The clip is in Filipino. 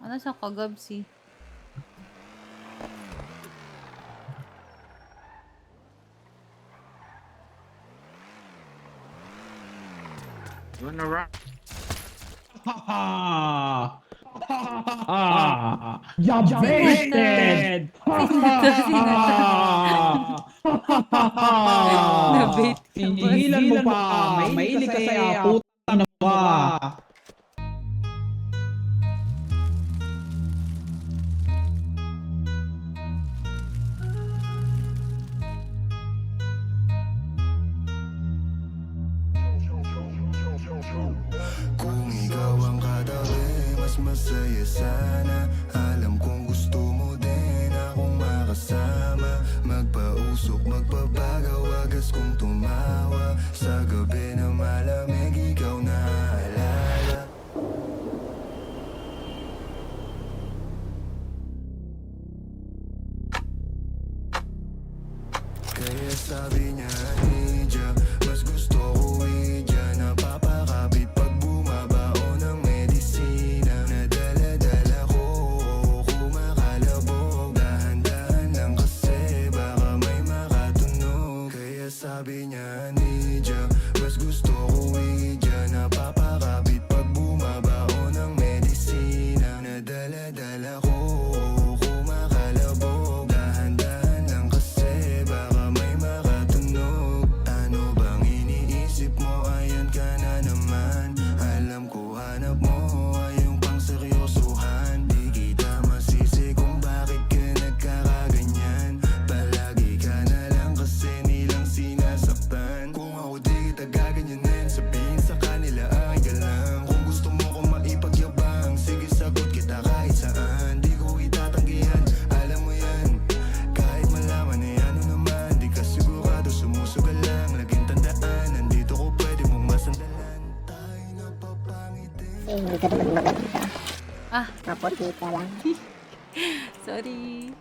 Nasaan ka, Gabsi? Wanna rock? You're Sino to? baited! Sino to? Sino to? Na-bait ka, boss. Tigilan mo pa! Mahilig ka sa puta na ba? Kung ikaw ang katabi, mas masaya sana. Alam kong gusto mo din akong makasama. Magpausok, magpabagaw, wagas kong tumawa. Sa gabi na malamig, ikaw na aalala. Kaya sabi niya, Nidya, mas gusto ko idya. Napapakapit pag bumabao ng medisina. Nadala-dala ko, kumakalabog. Dahan-dahan lang kasi baka may makatunog. Kaya sabi niya, Nidya, mas gusto ko idya. Napapakapit pag bumabao ng medisina. Nadala-dala ko, kumakalabog. Dahan-dahan lang kasi baka may makatunog. Ano bang iniisip mo? Ayan ka na naman. Alam ko hanap mo ay yung pang seryosohan. Di kita masisi kung bakit ka nagkakaganyan. Palagi ka na lang kasi nilang sinasaktan. Kung ako di kita gaganyanin, sabihin sa kanila ay ka lang. Kung gusto mo ko maipagyabang, sige sagot kita kahit saan. Di ko itatanggihan, alam mo yan. Kahit malaman eh ano naman, di ka sigurado, sumusugal lang. Laging tandaan, nandito ko pwede mong masandalan. Tayo napapangiti. Hindi ka naman maganda. Ah, Maputi ka lang. sorry.